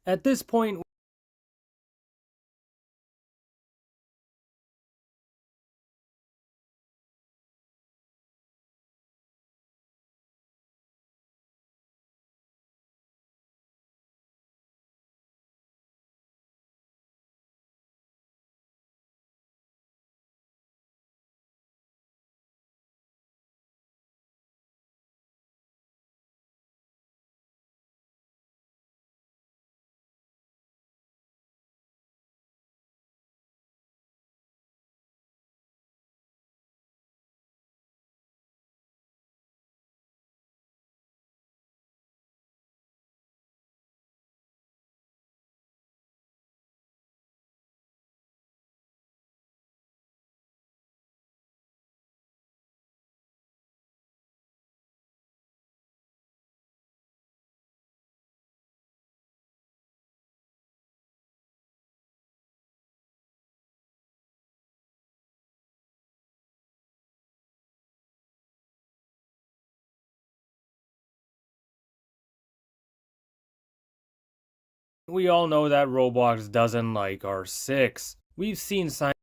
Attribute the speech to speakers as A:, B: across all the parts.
A: At this point, we all know that Roblox doesn't like R6. We've seen signs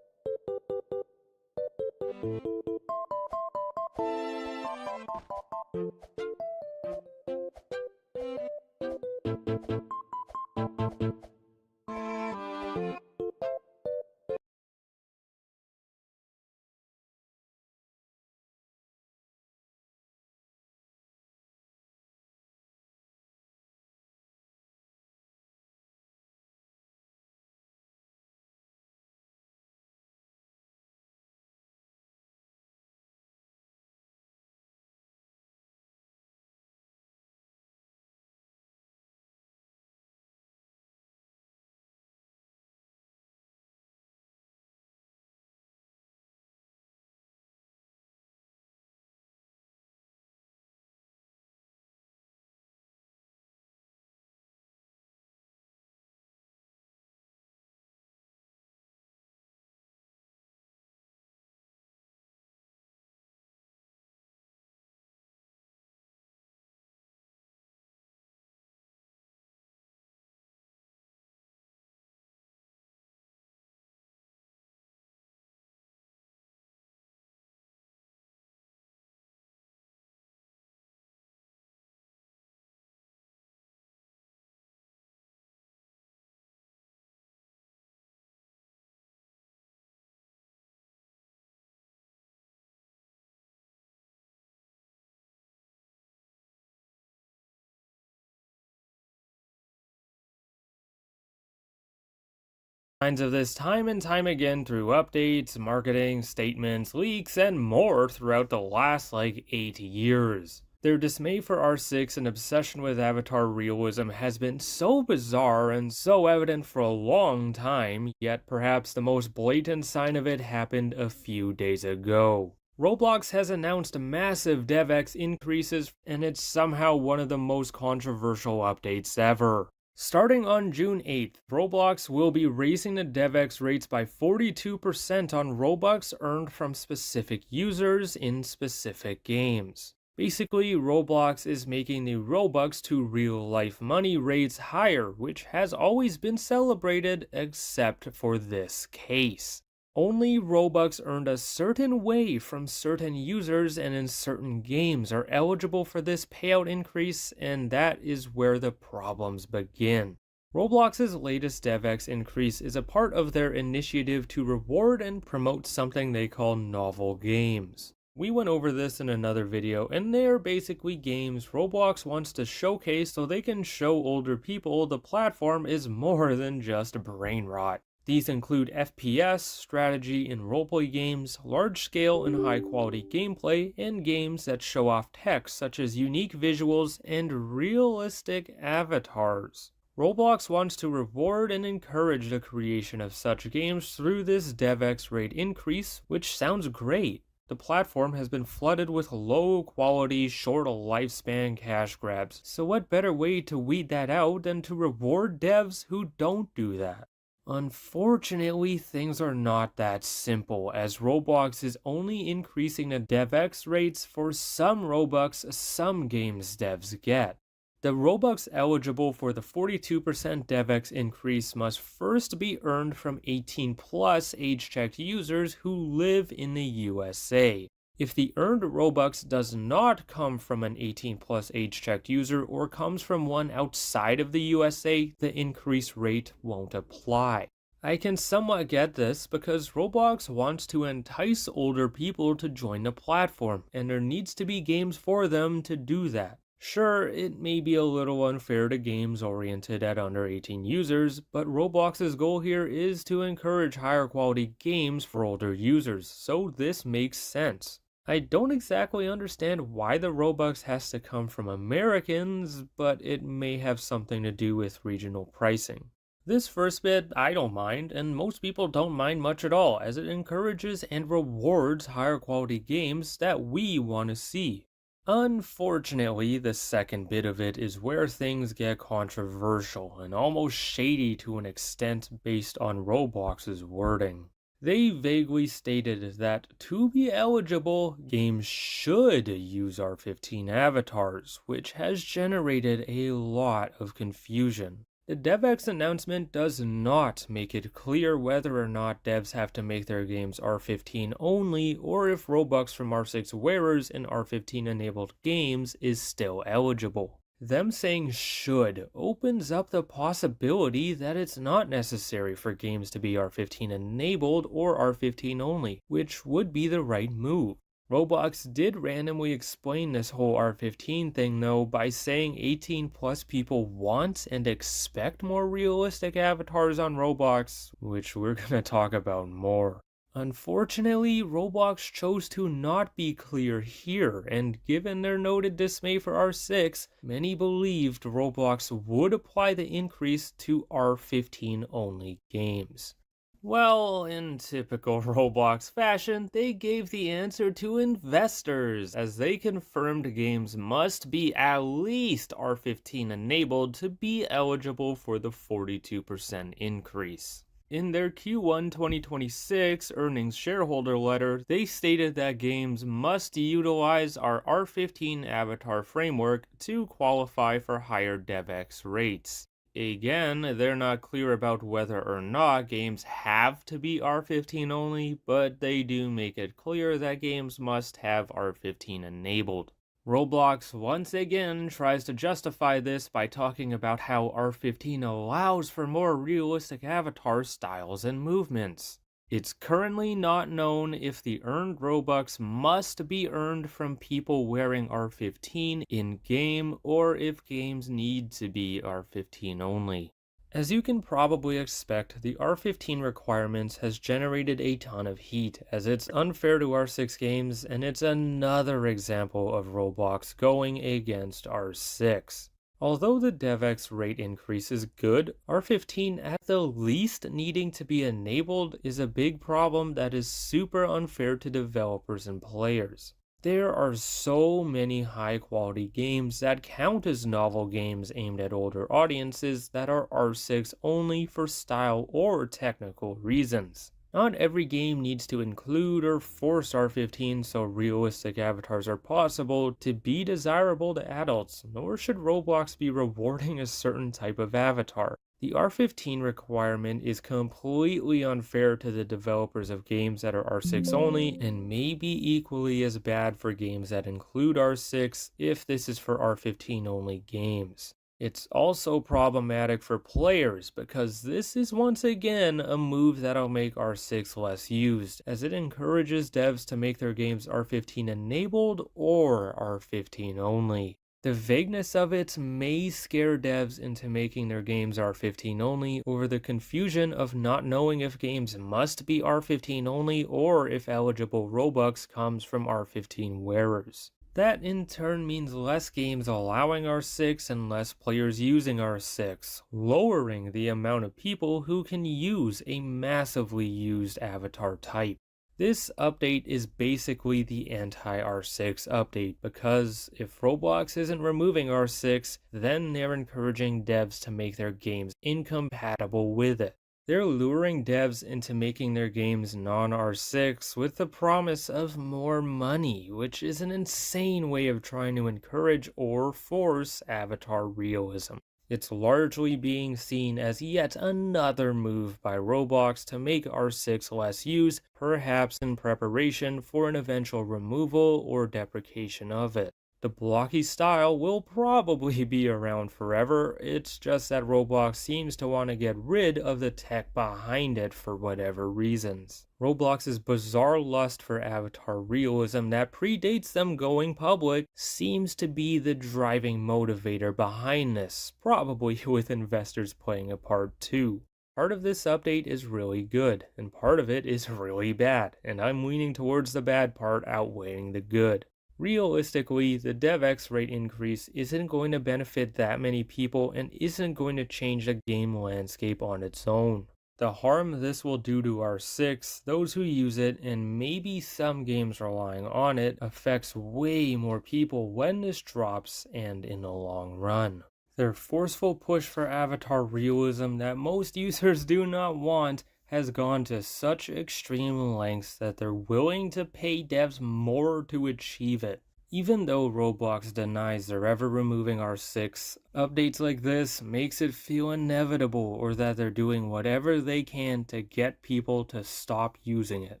A: of this time and time again through updates, marketing, statements, leaks, and more throughout the last 8 years. Their dismay for R6 and obsession with avatar realism has been so bizarre and so evident for a long time, yet perhaps the most blatant sign of it happened a few days ago. Roblox has announced massive DevX increases, and it's somehow one of the most controversial updates ever. Starting on June 8th, Roblox will be raising the DevX rates by 42% on Robux earned from specific users in specific games. Basically, Roblox is making the Robux to real-life money rates higher, which has always been celebrated except for this case. Only Robux earned a certain way from certain users and in certain games are eligible for this payout increase, and that is where the problems begin. Roblox's latest DevX increase is a part of their initiative to reward and promote something they call novel games. We went over this in another video, and they are basically games Roblox wants to showcase so they can show older people the platform is more than just brain rot. These include FPS, strategy, and roleplay games, large-scale and high-quality gameplay, and games that show off tech such as unique visuals and realistic avatars. Roblox wants to reward and encourage the creation of such games through this DevX rate increase, which sounds great. The platform has been flooded with low-quality, short lifespan cash grabs, so what better way to weed that out than to reward devs who don't do that? Unfortunately, things are not that simple, as Roblox is only increasing the DevX rates for some Robux some games devs get. The Robux eligible for the 42% DevX increase must first be earned from 18+ age-checked users who live in the USA. If the earned Robux does not come from an 18+ age-checked user or comes from one outside of the USA, the increase rate won't apply. I can somewhat get this because Roblox wants to entice older people to join the platform, and there needs to be games for them to do that. Sure, it may be a little unfair to games oriented at under 18 users, but Roblox's goal here is to encourage higher quality games for older users, so this makes sense. I don't exactly understand why the Robux has to come from Americans, but it may have something to do with regional pricing. This first bit I don't mind, and most people don't mind much at all, as it encourages and rewards higher quality games that we want to see. Unfortunately, the second bit of it is where things get controversial and almost shady to an extent based on Roblox's wording. They vaguely stated that to be eligible, games should use R15 avatars, which has generated a lot of confusion. The DevX announcement does not make it clear whether or not devs have to make their games R15 only, or if Robux from R6 wearers and R15 enabled games is still eligible. Them saying should opens up the possibility that it's not necessary for games to be R15 enabled or R15 only, which would be the right move. Roblox did randomly explain this whole R15 thing though by saying 18+ people want and expect more realistic avatars on Roblox, which we're gonna talk about more. Unfortunately, Roblox chose to not be clear here, and given their noted dismay for R6, many believed Roblox would apply the increase to R15 only games. Well, in typical Roblox fashion, they gave the answer to investors, as they confirmed games must be at least R15 enabled to be eligible for the 42% increase. In their Q1 2026 earnings shareholder letter, they stated that games must utilize our R15 avatar framework to qualify for higher DevX rates. Again, they're not clear about whether or not games have to be R15 only, but they do make it clear that games must have R15 enabled. Roblox once again tries to justify this by talking about how R15 allows for more realistic avatar styles and movements. It's currently not known if the earned Robux must be earned from people wearing R15 in-game or if games need to be R15 only. As you can probably expect, the R15 requirements has generated a ton of heat, as it's unfair to R6 games, and it's another example of Roblox going against R6. Although the DevX rate increase is good, R15 at the least needing to be enabled is a big problem that is super unfair to developers and players. There are so many high-quality games that count as novel games aimed at older audiences that are R6 only for style or technical reasons. Not every game needs to include or force R15 so realistic avatars are possible to be desirable to adults, nor should Roblox be rewarding a certain type of avatar. The R15 requirement is completely unfair to the developers of games that are R6 only, and may be equally as bad for games that include R6 if this is for R15 only games. It's also problematic for players because this is once again a move that'll make R6 less used, as it encourages devs to make their games R15 enabled or R15 only. The vagueness of it may scare devs into making their games R15 only over the confusion of not knowing if games must be R15 only or if eligible Robux comes from R15 wearers. That in turn means less games allowing R6 and less players using R6, lowering the amount of people who can use a massively used avatar type. This update is basically the anti-R6 update because if Roblox isn't removing R6, then they're encouraging devs to make their games incompatible with it. They're luring devs into making their games non-R6 with the promise of more money, which is an insane way of trying to encourage or force avatar realism. It's largely being seen as yet another move by Roblox to make R6 less used, perhaps in preparation for an eventual removal or deprecation of it. The blocky style will probably be around forever, it's just that Roblox seems to want to get rid of the tech behind it for whatever reasons. Roblox's bizarre lust for avatar realism that predates them going public seems to be the driving motivator behind this, probably with investors playing a part too. Part of this update is really good, and part of it is really bad, and I'm leaning towards the bad part outweighing the good. Realistically, the DevX rate increase isn't going to benefit that many people and isn't going to change the game landscape on its own. The harm this will do to R6, those who use it, and maybe some games relying on it, affects way more people when this drops and in the long run. Their forceful push for avatar realism that most users do not want has gone to such extreme lengths that they're willing to pay devs more to achieve it. Even though Roblox denies they're ever removing R6, updates like this makes it feel inevitable or that they're doing whatever they can to get people to stop using it.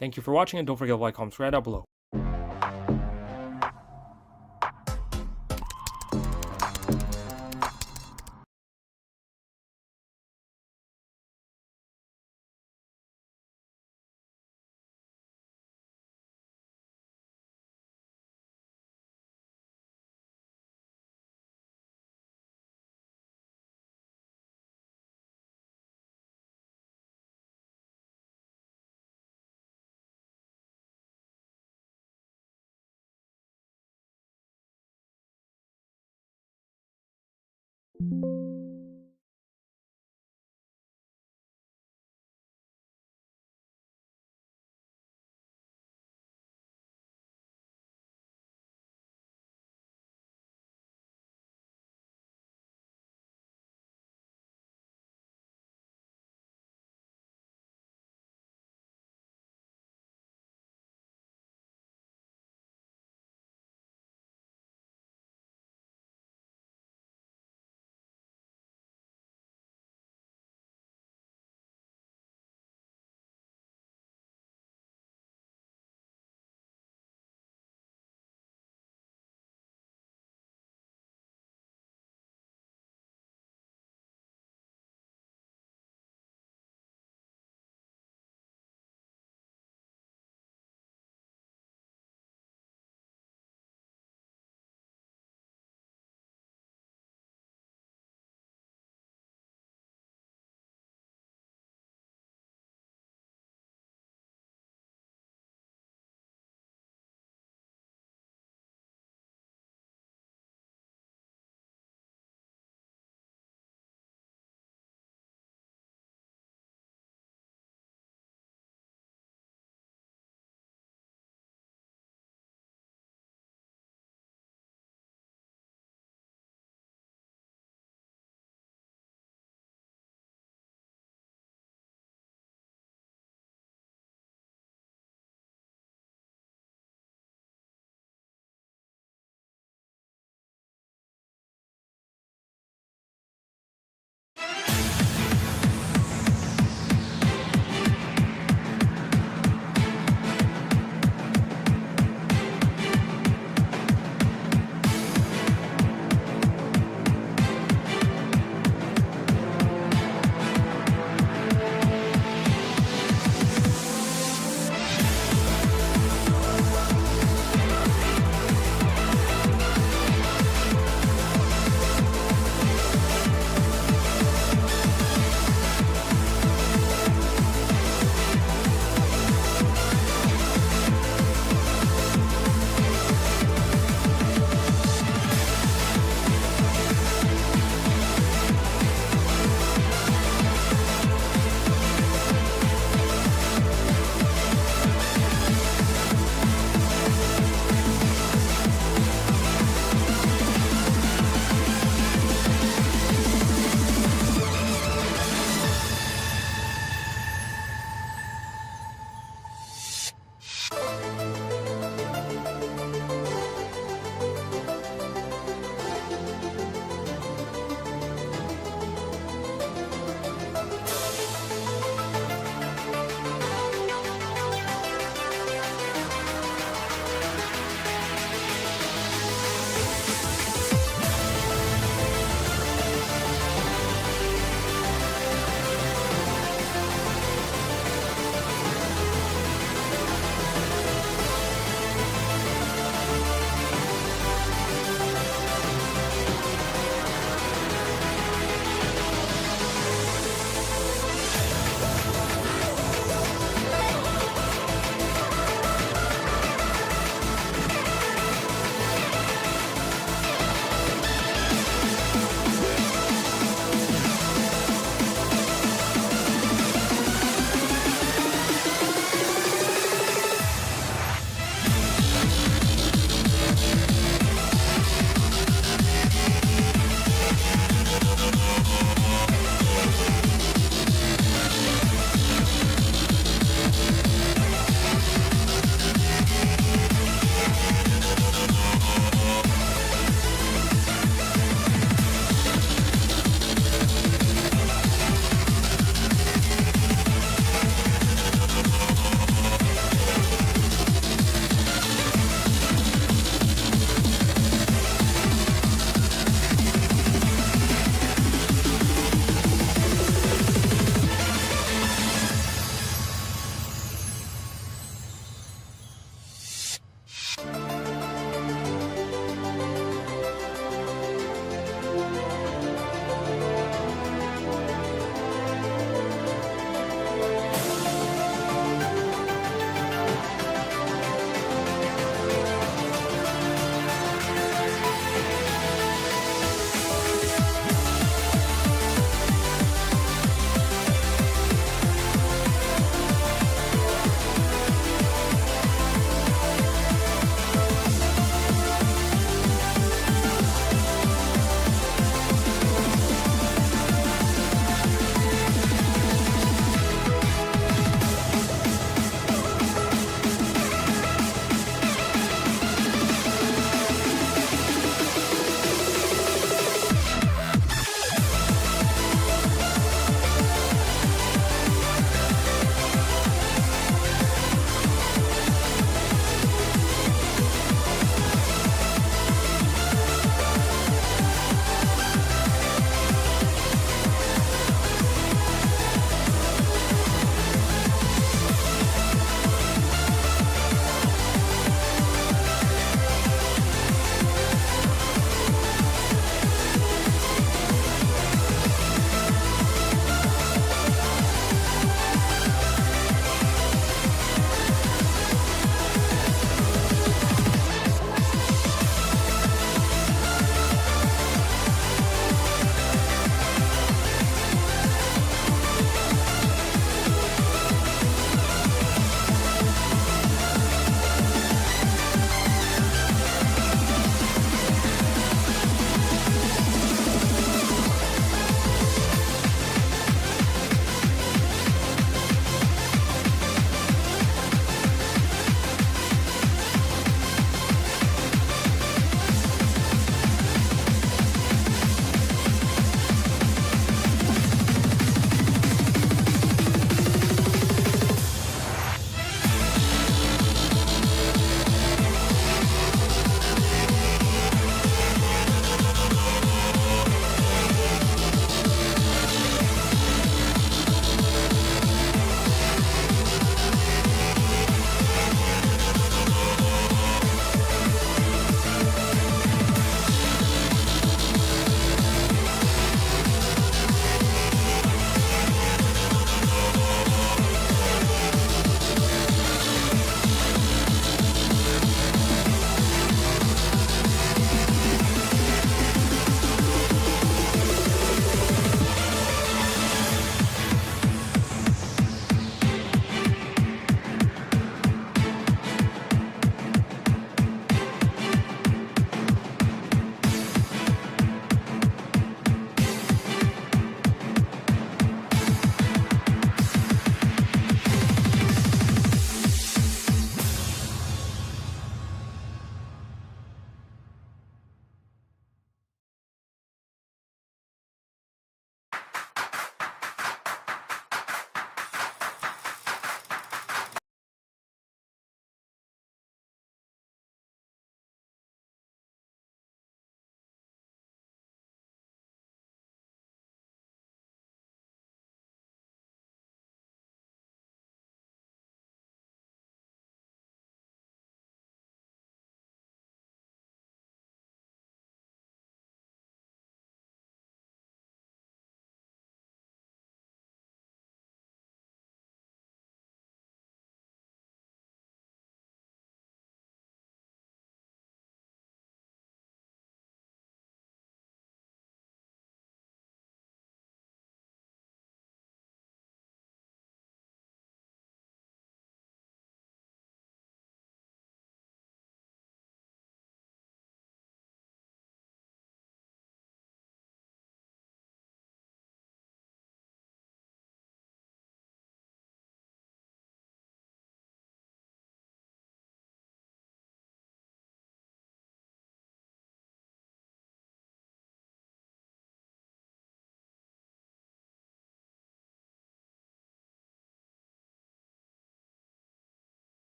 A: Thank you for watching and don't forget to like, comment, subscribe down below.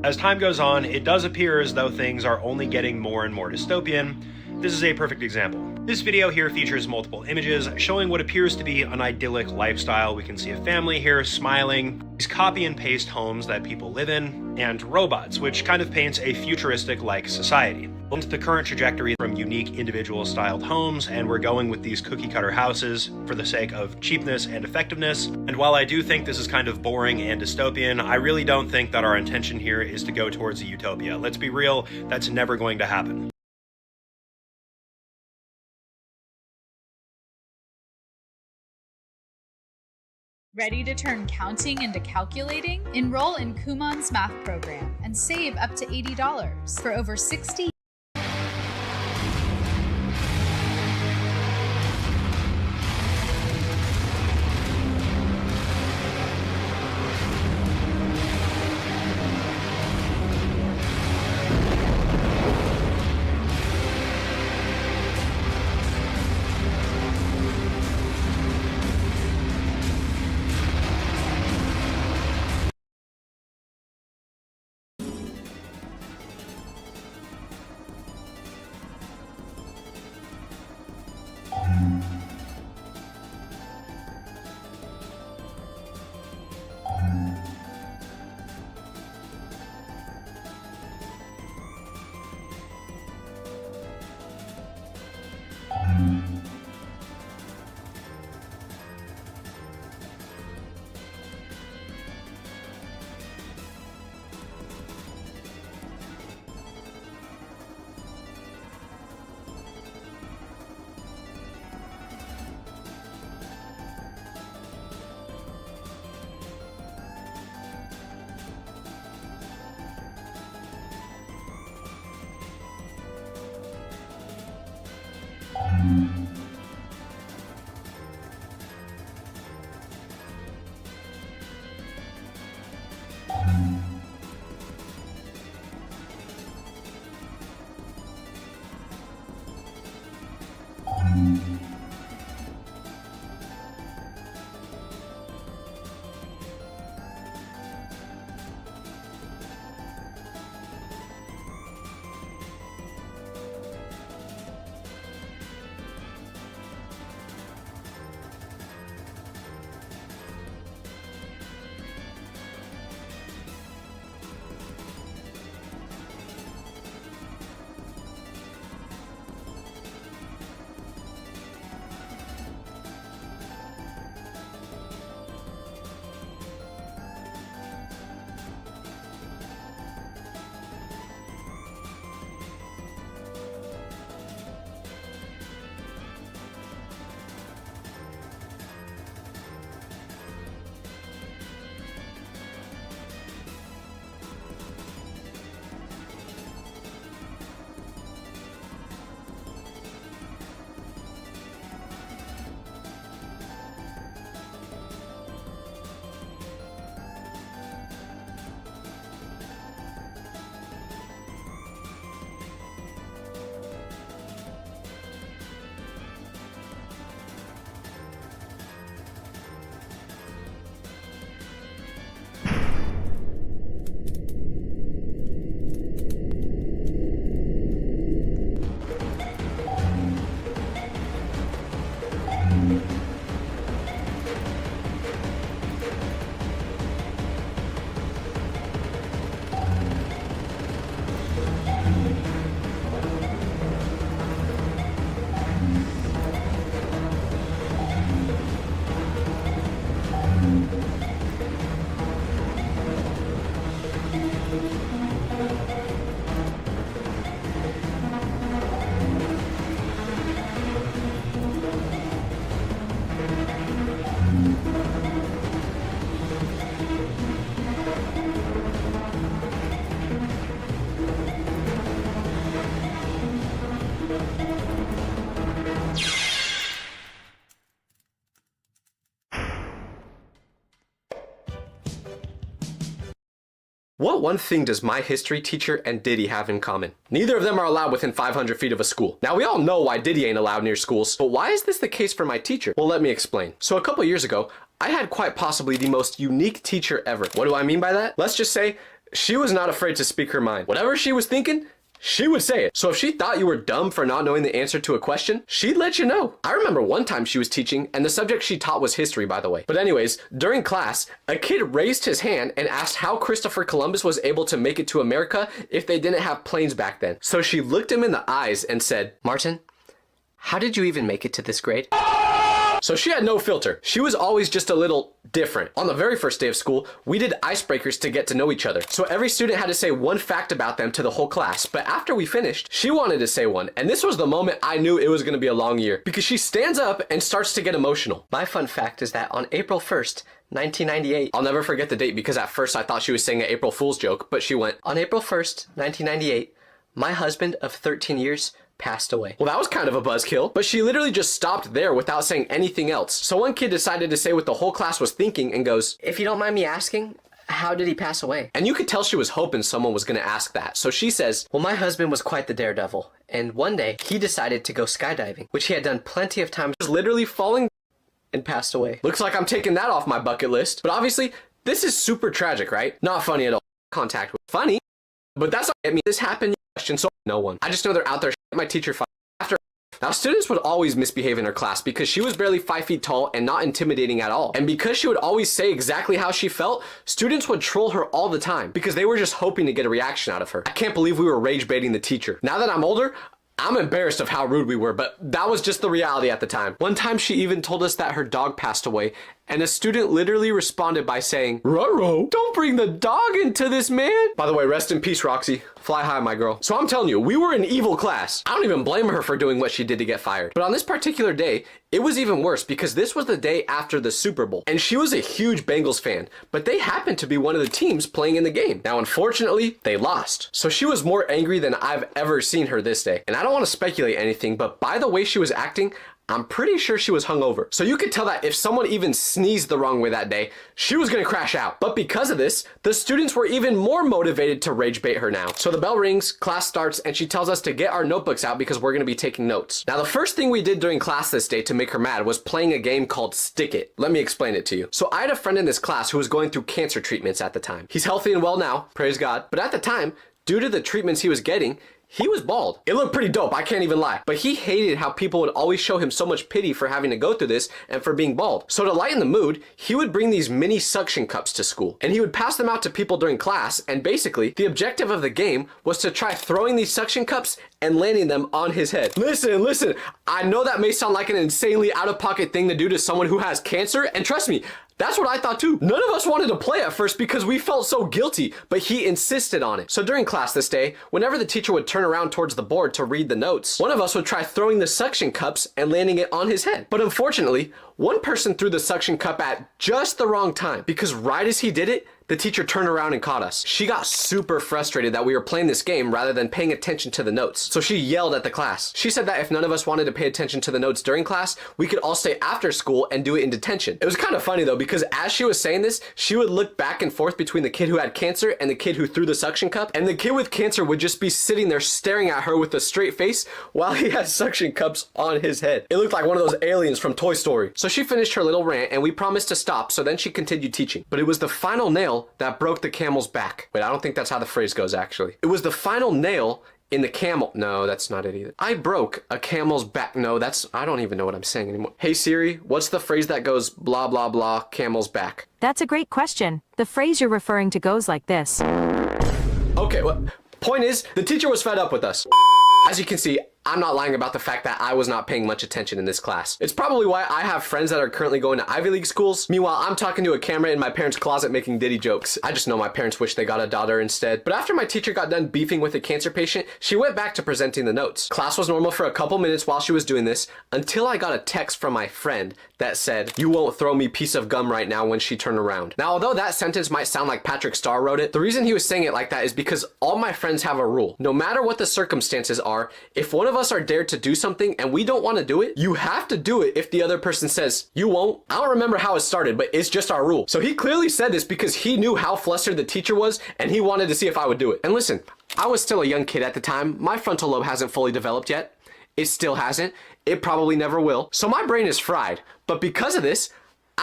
B: As time goes on, it does appear as though things are only getting more and more dystopian. This is a perfect example. This video here features multiple images showing what appears to be an idyllic lifestyle. We can see a family here smiling, these copy and paste homes that people live in, and robots, which kind of paints a futuristic-like society. Into the current trajectory from unique individual styled homes, and we're going with these cookie cutter houses for the sake of cheapness and effectiveness. And while I do think this is kind of boring and dystopian, I really don't think that our intention here is to go towards a utopia. Let's be real, that's never going to happen.
C: Ready to turn counting into calculating? Enroll in Kumon's math program and save up to $80 for over 60
D: What one thing does my history teacher and Diddy have in common? Neither of them are allowed within 500 feet of a school. Now we all know why Diddy ain't allowed near schools, but why is this the case for my teacher? Well, let me explain. So a couple years ago, I had quite possibly the most unique teacher ever. What do I mean by that? Let's just say she was not afraid to speak her mind. Whatever she was thinking, she would say it. So if she thought you were dumb for not knowing the answer to a question, she'd let you know. I remember one time she was teaching, and the subject she taught was history, by the way. But anyways, during class, a kid raised his hand and asked how Christopher Columbus was able to make it to America if they didn't have planes back then. So she looked him in the eyes and said, "Martin, how did you even make it to this grade?" So she had no filter. She was always just a little different. On the very first day of school, we did icebreakers to get to know each other. So every student had to say one fact about them to the whole class. But after we finished, she wanted to say one. And this was the moment I knew it was gonna be a long year, because she stands up and starts to get emotional. My fun fact is that on April 1st, 1998, I'll never forget the date because at first I thought she was saying an April Fool's joke, but she went, "On April 1st, 1998, my husband of 13 years passed away." Well, that was kind of a buzzkill, but she literally just stopped there without saying anything else. So one kid decided to say what the whole class was thinking and goes, "If you don't mind me asking, how did he pass away?" And you could tell she was hoping someone was gonna ask that. So she says, "Well, my husband was quite the daredevil, and one day he decided to go skydiving, which he had done plenty of times, just literally falling and passed away." Looks like I'm taking that off my bucket list. But obviously, this is super tragic, right? Not funny at all. Contact with funny, but that's not I mean, this happened. Question so no one. I just know they're out there. My teacher after. Now students would always misbehave in her class because she was barely 5 feet tall and not intimidating at all. And because she would always say exactly how she felt, students would troll her all the time because they were just hoping to get a reaction out of her. I can't believe we were rage baiting the teacher. Now that I'm older, I'm embarrassed of how rude we were, but that was just the reality at the time. One time she even told us that her dog passed away, and a student literally responded by saying, "Ruh-roh, don't bring the dog into this, man." By the way, rest in peace, Roxy. Fly high, my girl. So I'm telling you, we were an evil class. I don't even blame her for doing what she did to get fired. But on this particular day, it was even worse because this was the day after the Super Bowl. And she was a huge Bengals fan, but they happened to be one of the teams playing in the game. Now, unfortunately, they lost. So she was more angry than I've ever seen her this day. And I don't want to speculate anything, but by the way she was acting, I'm pretty sure she was hungover. So you could tell that if someone even sneezed the wrong way that day, she was gonna crash out. But because of this, the students were even more motivated to rage bait her now. So the bell rings, class starts, and she tells us to get our notebooks out because we're gonna be taking notes. Now the first thing we did during class this day to make her mad was playing a game called Stick It. Let me explain it to you. So I had a friend in this class who was going through cancer treatments at the time. He's healthy and well now, praise God. But at the time, due to the treatments he was getting, he was bald. It looked pretty dope, I can't even lie. But he hated how people would always show him so much pity for having to go through this and for being bald. So to lighten the mood, he would bring these mini suction cups to school. And he would pass them out to people during class, and basically, the objective of the game was to try throwing these suction cups and landing them on his head. Listen, I know that may sound like an insanely out-of-pocket thing to do to someone who has cancer, and trust me, that's what I thought too. None of us wanted to play at first because we felt so guilty, but he insisted on it. So during class this day, whenever the teacher would turn around towards the board to read the notes, one of us would try throwing the suction cups and landing it on his head. But unfortunately, one person threw the suction cup at just the wrong time because right as he did it, the teacher turned around and caught us. She got super frustrated that we were playing this game rather than paying attention to the notes. So she yelled at the class. She said that if none of us wanted to pay attention to the notes during class, we could all stay after school and do it in detention. It was kind of funny though, because as she was saying this, she would look back and forth between the kid who had cancer and the kid who threw the suction cup. And the kid with cancer would just be sitting there staring at her with a straight face while he had suction cups on his head. It looked like one of those aliens from Toy Story. So she finished her little rant and we promised to stop, so then she continued teaching. But it was the final nail that broke the camel's back. Wait, I don't think that's how the phrase goes actually. It was the final nail in the camel. No, that's not it either. I broke a camel's back. No, I don't even know what I'm saying anymore. Hey Siri, what's the phrase that goes blah blah blah camel's back?
E: That's a great question. The phrase you're referring to goes like this.
D: Okay, well, point is, the teacher was fed up with us. As you can see, I'm not lying about the fact that I was not paying much attention in this class. It's probably why I have friends that are currently going to Ivy League schools. Meanwhile, I'm talking to a camera in my parents' closet making Diddy jokes. I just know my parents wish they got a daughter instead. But after my teacher got done beefing with a cancer patient, she went back to presenting the notes. Class was normal for a couple minutes while she was doing this, until I got a text from my friend that said, "You won't throw me piece of gum right now," when she turned around. Now, although that sentence might sound like Patrick Starr wrote it, the reason he was saying it like that is because all my friends have a rule. No matter what the circumstances are, if one of us are dared to do something and we don't want to do it, you have to do it if the other person says you won't. I don't remember how it started, but it's just our rule. So he clearly said this because he knew how flustered the teacher was and he wanted to see if I would do it. And listen, I was still a young kid at the time. My frontal lobe hasn't fully developed yet. It still hasn't. It probably never will. So my brain is fried. But because of this,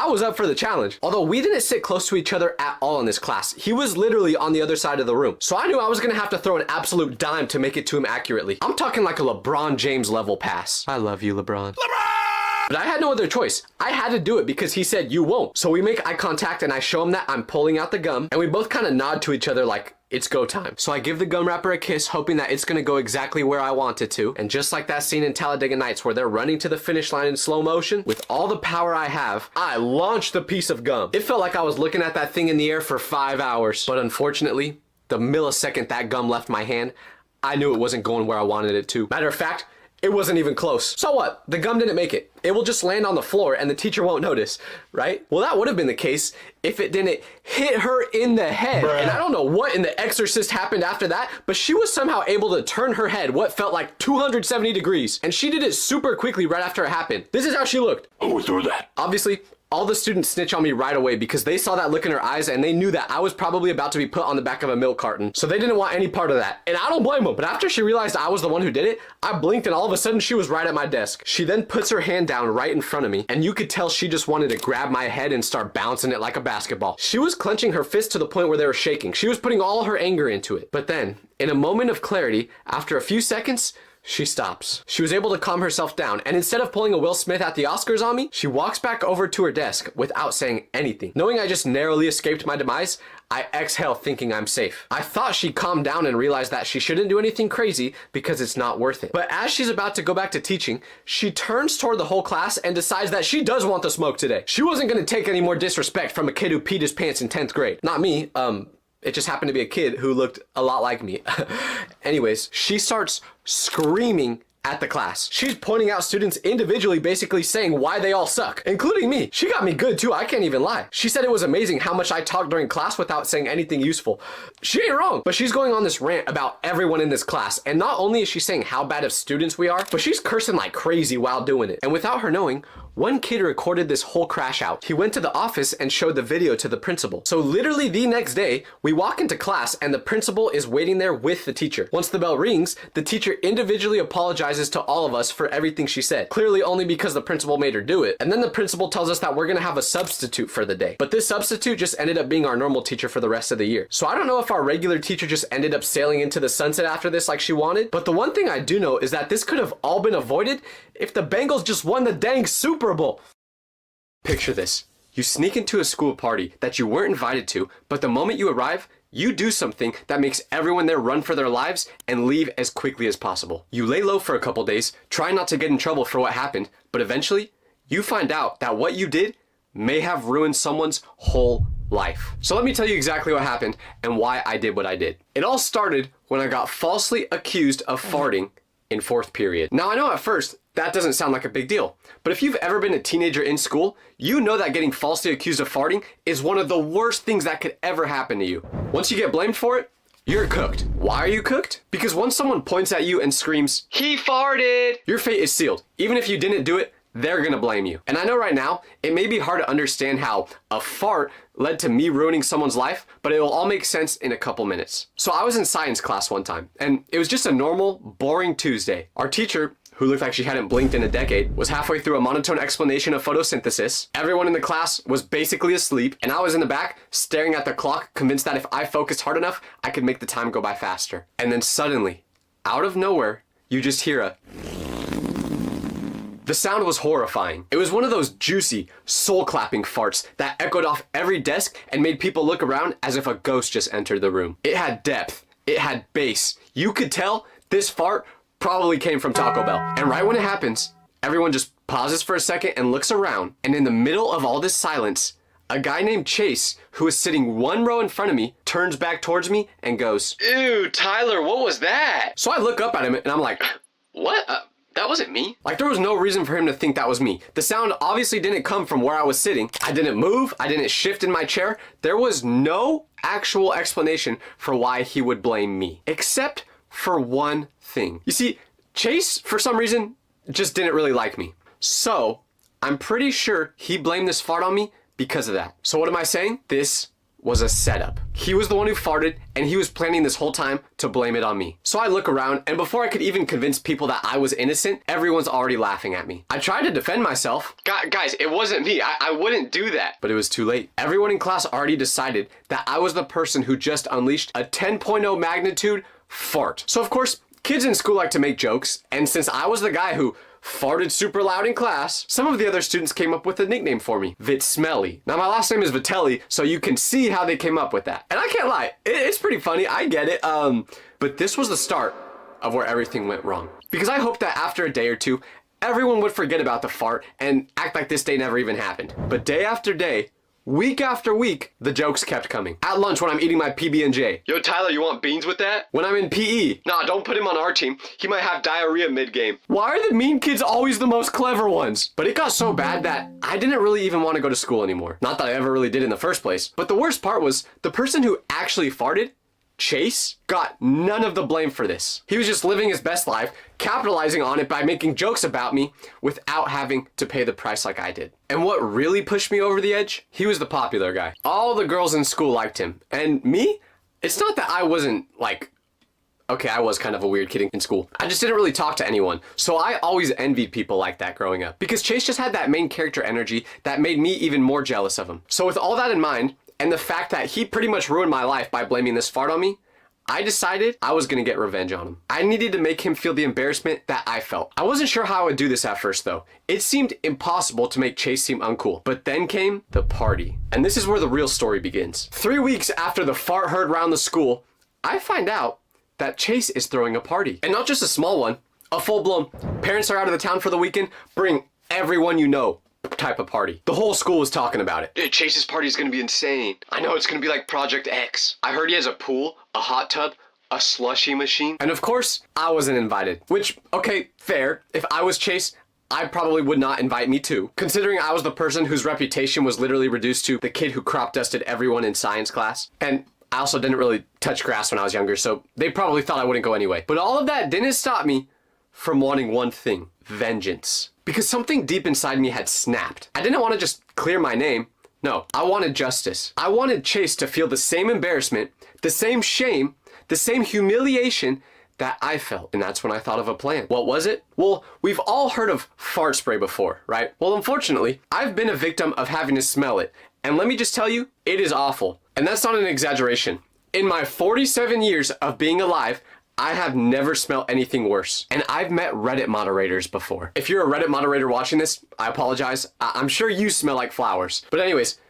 D: I was up for the challenge. Although we didn't sit close to each other at all in this class. He was literally on the other side of the room. So I knew I was gonna have to throw an absolute dime to make it to him accurately. I'm talking like a LeBron James level pass. I love you, LeBron. But I had no other choice. I had to do it because he said you won't. So we make eye contact and I show him that I'm pulling out the gum and we both kind of nod to each other like it's go time. So I give the gum wrapper a kiss, hoping that it's gonna go exactly where I want it to. And just like that scene in Talladega Nights where they're running to the finish line in slow motion, with all the power I have, I launched the piece of gum. It felt like I was looking at that thing in the air for 5 hours. But unfortunately, the millisecond that gum left my hand, I knew it wasn't going where I wanted it to. Matter of fact, it wasn't even close. So what? The gum didn't make it. It will just land on the floor and the teacher won't notice, right? Well, that would have been the case if it didn't hit her in the head. Bruh. And I don't know what in The Exorcist happened after that, but she was somehow able to turn her head what felt like 270 degrees. And she did it super quickly right after it happened. This is how she looked. Who threw that? Obviously, all the students snitch on me right away because they saw that look in her eyes and they knew that I was probably about to be put on the back of a milk carton. So they didn't want any part of that. And I don't blame them. But after she realized I was the one who did it, I blinked and all of a sudden she was right at my desk. She then puts her hand down right in front of me and you could tell she just wanted to grab my head and start bouncing it like a basketball. She was clenching her fists to the point where they were shaking. She was putting all her anger into it. But then, in a moment of clarity, after a few seconds, she stops. She was able to calm herself down, and instead of pulling a Will Smith at the Oscars on me, she walks back over to her desk without saying anything. Knowing I just narrowly escaped my demise, I exhale thinking I'm safe. I thought she calmed down and realized that she shouldn't do anything crazy because it's not worth it. But as she's about to go back to teaching, she turns toward the whole class and decides that she does want the smoke today. She wasn't gonna take any more disrespect from a kid who peed his pants in 10th grade. Not me, it just happened to be a kid who looked a lot like me. Anyways, she starts screaming at the class. She's pointing out students individually, basically saying why they all suck, including me. She got me good too, I can't even lie. She said it was amazing how much I talked during class without saying anything useful. She ain't wrong, but she's going on this rant about everyone in this class. And not only is she saying how bad of students we are, but she's cursing like crazy while doing it. And without her knowing, one kid recorded this whole crash out. He went to the office and showed the video to the principal. So literally the next day, we walk into class and the principal is waiting there with the teacher. Once the bell rings, the teacher individually apologizes to all of us for everything she said. Clearly only because the principal made her do it. And then the principal tells us that we're gonna have a substitute for the day. But this substitute just ended up being our normal teacher for the rest of the year. So I don't know if our regular teacher just ended up sailing into the sunset after this like she wanted, but the one thing I do know is that this could have all been avoided if the Bengals just won the dang Super Bowl. Picture this. You sneak into a school party that you weren't invited to, but the moment you arrive, you do something that makes everyone there run for their lives and leave as quickly as possible. You lay low for a couple days, try not to get in trouble for what happened, but eventually, you find out that what you did may have ruined someone's whole life. So let me tell you exactly what happened and why I did what I did. It all started when I got falsely accused of farting in 4th period. Now I know at first that doesn't sound like a big deal, but if you've ever been a teenager in school, you know that getting falsely accused of farting is one of the worst things that could ever happen to you. Once you get blamed for it, you're cooked. Why are you cooked? Because once someone points at you and screams, "He farted!" your fate is sealed. Even if you didn't do it, they're gonna blame you. And I know right now, it may be hard to understand how a fart led to me ruining someone's life, but it will all make sense in a couple minutes. So I was in science class one time, and it was just a normal, boring Tuesday. Our teacher, who looked like she hadn't blinked in a decade, was halfway through a monotone explanation of photosynthesis. Everyone in the class was basically asleep, and I was in the back, staring at the clock, convinced that if I focused hard enough, I could make the time go by faster. And then suddenly, out of nowhere, you just hear a... The sound was horrifying. It was one of those juicy, soul-clapping farts that echoed off every desk and made people look around as if a ghost just entered the room. It had depth. It had bass. You could tell this fart probably came from Taco Bell. And right when it happens, everyone just pauses for a second and looks around. And in the middle of all this silence, a guy named Chase, who is sitting one row in front of me, turns back towards me and goes, "Ew, Tyler, what was that?" So I look up at him and I'm like, "What? That wasn't me." Like, there was no reason for him to think that was me. The sound obviously didn't come from where I was sitting. I didn't move. I didn't shift in my chair. There was no actual explanation for why he would blame me, except for one thing. You see, Chase, for some reason, just didn't really like me. So I'm pretty sure he blamed this fart on me because of that. So what am I saying? This was a setup. He was the one who farted, and he was planning this whole time to blame it on me. So I look around, and before I could even convince people that I was innocent, everyone's already laughing at me. I tried to defend myself. Guys, it wasn't me. I wouldn't do that. But it was too late. Everyone in class already decided that I was the person who just unleashed a 10.0 magnitude fart. So of course, kids in school like to make jokes, and since I was the guy who farted super loud in class, some of the other students came up with a nickname for me, Vit Smelly. Now my last name is Vitelli, so you can see how they came up with that. And I can't lie, it's pretty funny, I get it. But this was the start of where everything went wrong. Because I hoped that after a day or two, everyone would forget about the fart and act like this day never even happened. But day after day, week after week, the jokes kept coming. At lunch when I'm eating my PB&J. Yo, Tyler, you want beans with that? When I'm in PE. Nah, don't put him on our team. He might have diarrhea mid-game. Why are the mean kids always the most clever ones? But it got so bad that I didn't really even want to go to school anymore. Not that I ever really did in the first place. But the worst part was the person who actually farted, Chase, got none of the blame for this. He was just living his best life, capitalizing on it by making jokes about me without having to pay the price like I did. And what really pushed me over the edge? He was the popular guy. All the girls in school liked him. And me? It's not that I wasn't like, okay, I was kind of a weird kid in school. I just didn't really talk to anyone. So I always envied people like that growing up. Because Chase just had that main character energy that made me even more jealous of him. So with all that in mind, and the fact that he pretty much ruined my life by blaming this fart on me, I decided I was gonna get revenge on him. I needed to make him feel the embarrassment that I felt. I wasn't sure how I would do this at first though. It seemed impossible to make Chase seem uncool. But then came the party. And this is where the real story begins. 3 weeks after the fart heard around the school, I find out that Chase is throwing a party. And not just a small one, a full-blown, parents are out of the town for the weekend, bring everyone you know type of party. The whole school was talking about it. Dude, Chase's party is gonna be insane. I know it's gonna be like Project X. I heard he has a pool, a hot tub, a slushy machine. And of course, I wasn't invited. Which, okay, fair. If I was Chase, I probably would not invite me too. Considering I was the person whose reputation was literally reduced to the kid who crop dusted everyone in science class. And I also didn't really touch grass when I was younger, so they probably thought I wouldn't go anyway. But all of that didn't stop me from wanting one thing: vengeance. Because something deep inside me had snapped. I didn't want to just clear my name. No, I wanted justice. I wanted Chase to feel the same embarrassment, the same shame, the same humiliation that I felt. And that's when I thought of a plan. What was it? Well, we've all heard of fart spray before, right? Well, unfortunately, I've been a victim of having to smell it. And let me just tell you, it is awful. And that's not an exaggeration. In my 47 years of being alive, I have never smelled anything worse. And I've met Reddit moderators before. If you're a Reddit moderator watching this, I apologize. I'm sure you smell like flowers. But anyways,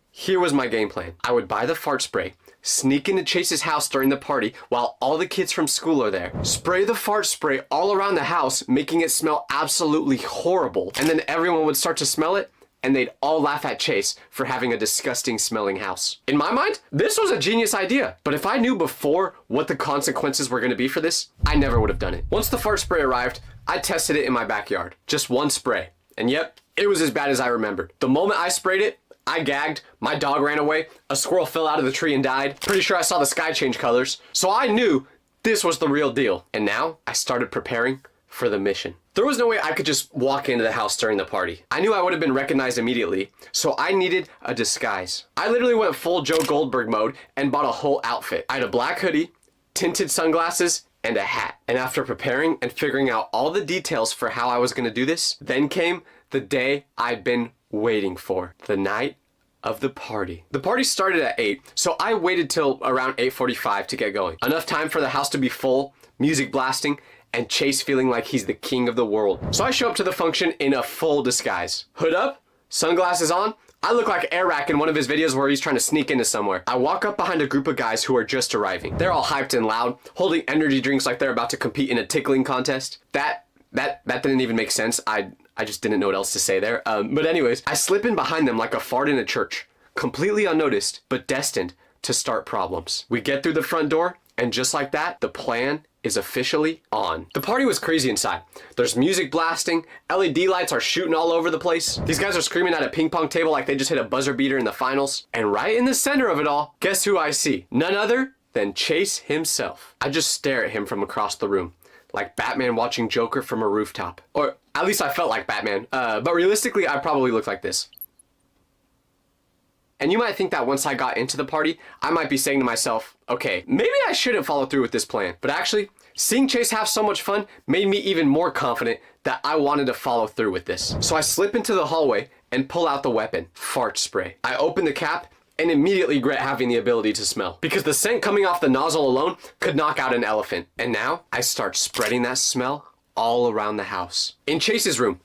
D: here was my game plan. I would buy the fart spray, sneak into Chase's house during the party while all the kids from school are there, spray the fart spray all around the house, making it smell absolutely horrible. And then everyone would start to smell it, and they'd all laugh at Chase for having a disgusting smelling house. In my mind, this was a genius idea. But if I knew before what the consequences were gonna be for this, I never would have done it. Once the fart spray arrived, I tested it in my backyard. Just one spray. And yep, it was as bad as I remembered. The moment I sprayed it, I gagged, my dog ran away, a squirrel fell out of the tree and died. Pretty sure I saw the sky change colors. So I knew this was the real deal. And now I started preparing for the mission. There was no way I could just walk into the house during the party. I knew I would have been recognized immediately, so I needed a disguise. I literally went full Joe Goldberg mode and bought a whole outfit. I had a black hoodie, tinted sunglasses, and a hat. And after preparing and figuring out all the details for how I was gonna do this, then came the day I'd been waiting for. The night of the party. The party started at 8, so I waited till around 8:45 to get going. Enough time for the house to be full, music blasting, and Chase feeling like he's the king of the world. So I show up to the function in a full disguise. Hood up, sunglasses on. I look like Eric in one of his videos where he's trying to sneak into somewhere. I walk up behind a group of guys who are just arriving. They're all hyped and loud, holding energy drinks like they're about to compete in a tickling contest. That didn't even make sense. I just didn't know what else to say there. But anyways, I slip in behind them like a fart in a church, completely unnoticed, but destined to start problems. We get through the front door, and just like that, the plan is officially on. The party was crazy inside. There's music blasting, LED lights are shooting all over the place. These guys are screaming at a ping pong table like they just hit a buzzer beater in the finals. And right in the center of it all, guess who I see? None other than Chase himself. I just stare at him from across the room, like Batman watching Joker from a rooftop. Or at least I felt like Batman. But realistically, I probably looked like this. And you might think that once I got into the party, I might be saying to myself, okay, maybe I shouldn't follow through with this plan. But actually, seeing Chase have so much fun made me even more confident that I wanted to follow through with this. So I slip into the hallway and pull out the weapon, fart spray. I open the cap and immediately regret having the ability to smell, because the scent coming off the nozzle alone could knock out an elephant. And now I start spreading that smell all around the house. In Chase's room,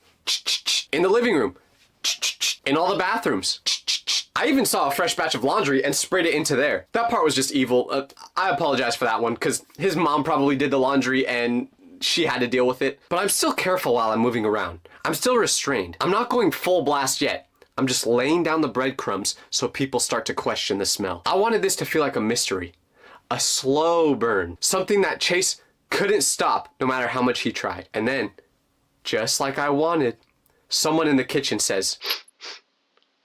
D: in the living room, in all the bathrooms. I even saw a fresh batch of laundry and sprayed it into there. That part was just evil. I apologize for that one, because his mom probably did the laundry and she had to deal with it. But I'm still careful while I'm moving around. I'm still restrained. I'm not going full blast yet. I'm just laying down the breadcrumbs so people start to question the smell. I wanted this to feel like a mystery, a slow burn, something that Chase couldn't stop no matter how much he tried. And then, just like I wanted, someone in the kitchen says,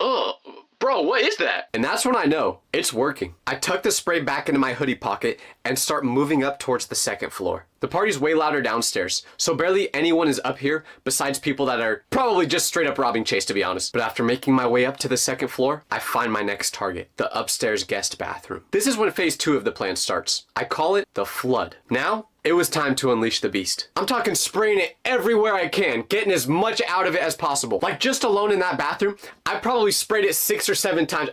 D: "Oh, bro, what is that?" And that's when I know it's working. I tuck the spray back into my hoodie pocket and start moving up towards the second floor. The party's way louder downstairs, so barely anyone is up here besides people that are probably just straight up robbing Chase, to be honest. But after making my way up to the second floor, I find my next target, the upstairs guest bathroom. This is when phase 2 of the plan starts. I call it the flood. Now, it was time to unleash the beast. I'm talking spraying it everywhere I can, getting as much out of it as possible. Like, just alone in that bathroom, I probably sprayed it 6 or 7 times.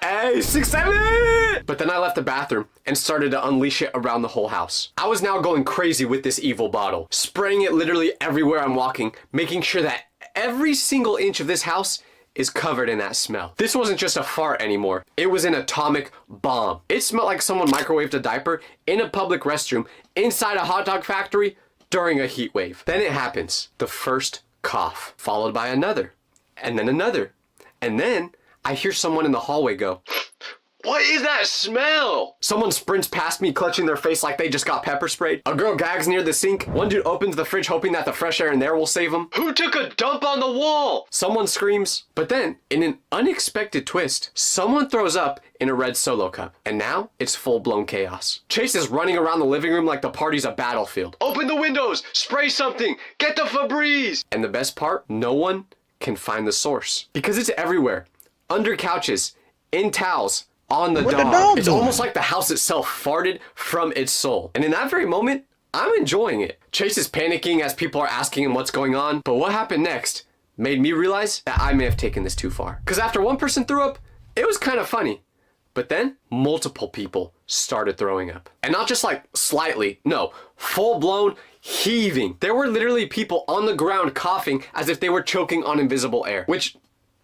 D: Hey, 6, 7! But then I left the bathroom and started to unleash it around the whole house. I was now going crazy with this evil bottle, spraying it literally everywhere I'm walking, making sure that every single inch of this house is covered in that smell. This wasn't just a fart anymore. It was an atomic bomb. It smelled like someone microwaved a diaper in a public restroom inside a hot dog factory during a heat wave. Then it happens. The first cough, followed by another, and then another. And then I hear someone in the hallway go, "What is that smell?" Someone sprints past me clutching their face like they just got pepper sprayed. A girl gags near the sink. One dude opens the fridge hoping that the fresh air in there will save him. "Who took a dump on the wall?" Someone screams. But then, in an unexpected twist, someone throws up in a red Solo cup. And now, it's full-blown chaos. Chase is running around the living room like the party's a battlefield. "Open the windows! Spray something! Get the Febreze!" And the best part, no one can find the source. Because it's everywhere. Under couches, in towels, on the dog. It's almost like the house itself farted from its soul. And in that very moment, I'm enjoying it. Chase is panicking as people are asking him what's going on. But what happened next made me realize that I may have taken this too far. Because after one person threw up, it was kind of funny. But then multiple people started throwing up. And not just like slightly, no, full-blown heaving. There were literally people on the ground coughing as if they were choking on invisible air, which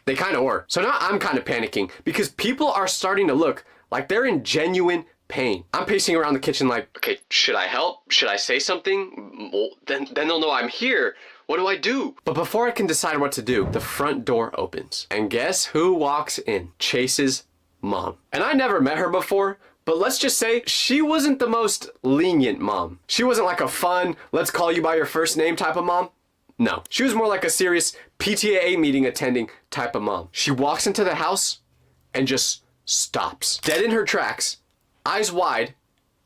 D: they kind of were. So now I'm kind of panicking because people are starting to look like they're in genuine pain. I'm pacing around the kitchen like, okay, should I help? Should I say something? Well, then they'll know I'm here. What do I do? But before I can decide what to do, the front door opens. And guess who walks in? Chase's mom. And I never met her before, but let's just say she wasn't the most lenient mom. She wasn't like a fun, let's call you by your first name type of mom. No, she was more like a serious PTA meeting attending type of mom. She walks into the house and just stops, dead in her tracks, eyes wide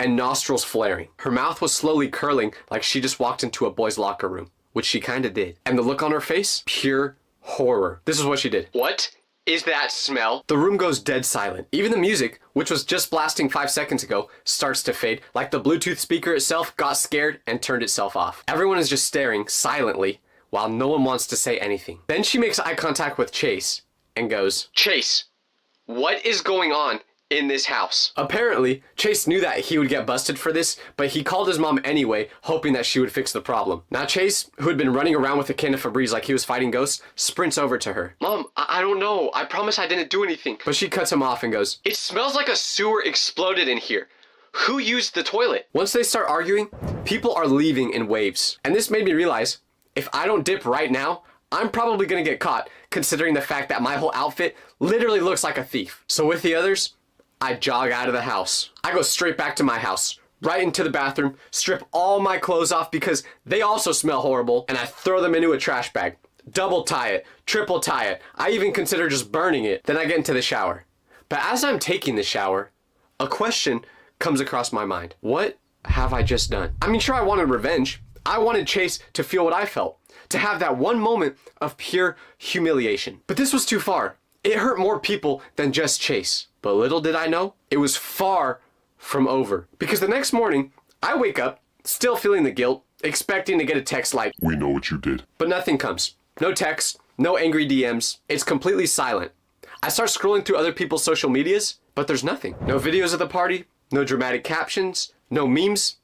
D: and nostrils flaring. Her mouth was slowly curling like she just walked into a boy's locker room, which she kind of did. And the look on her face, pure horror. This is what she did. "What is that smell?" The room goes dead silent. Even the music, which was just blasting 5 seconds ago, starts to fade, like the Bluetooth speaker itself got scared and turned itself off. Everyone is just staring silently while no one wants to say anything. Then she makes eye contact with Chase and goes, "Chase, what is going on in this house?" Apparently, Chase knew that he would get busted for this, but he called his mom anyway, hoping that she would fix the problem. Now Chase, who had been running around with a can of Febreze like he was fighting ghosts, sprints over to her. "Mom, I don't know. I promise I didn't do anything." But she cuts him off and goes, "It smells like a sewer exploded in here. Who used the toilet?" Once they start arguing, people are leaving in waves. And this made me realize, if I don't dip right now, I'm probably gonna get caught, considering the fact that my whole outfit literally looks like a thief. So with the others, I jog out of the house. I go straight back to my house, right into the bathroom, strip all my clothes off because they also smell horrible, and I throw them into a trash bag. Double tie it, triple tie it. I even consider just burning it. Then I get into the shower. But as I'm taking the shower, a question comes across my mind. What have I just done? I mean, sure, I wanted revenge. I wanted Chase to feel what I felt, to have that one moment of pure humiliation. But this was too far. It hurt more people than just Chase. But little did I know, it was far from over. Because the next morning, I wake up, still feeling the guilt, expecting to get a text like,
F: "We know what you did."
D: But nothing comes. No text, no angry DMs. It's completely silent. I start scrolling through other people's social medias, but there's nothing. No videos of the party, no dramatic captions, no memes.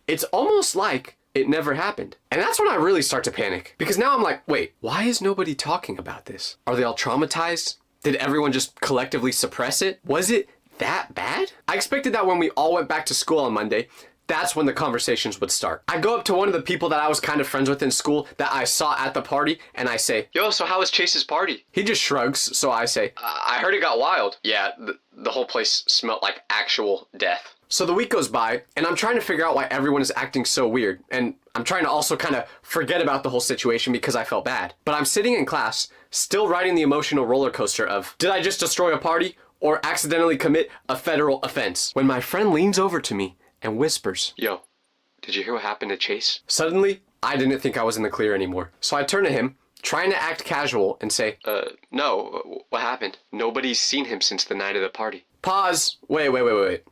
D: It's almost like it never happened. And that's when I really start to panic. Because now I'm like, wait, why is nobody talking about this? Are they all traumatized? Did everyone just collectively suppress it? Was it that bad? I expected that when we all went back to school on Monday, that's when the conversations would start. I go up to one of the people that I was kind of friends with in school that I saw at the party, and I say, "Yo, so how was Chase's party?" He just shrugs, so I say, I heard it got wild. Yeah, the whole place smelled like actual death. So the week goes by, and I'm trying to figure out why everyone is acting so weird, and I'm trying to also kind of forget about the whole situation because I felt bad. But I'm sitting in class, still riding the emotional roller coaster of, did I just destroy a party or accidentally commit a federal offense? When my friend leans over to me and whispers, "Yo, did you hear what happened to Chase?" Suddenly, I didn't think I was in the clear anymore. So I turn to him, trying to act casual and say, no, what happened? Nobody's seen him since the night of the party. Pause. Wait.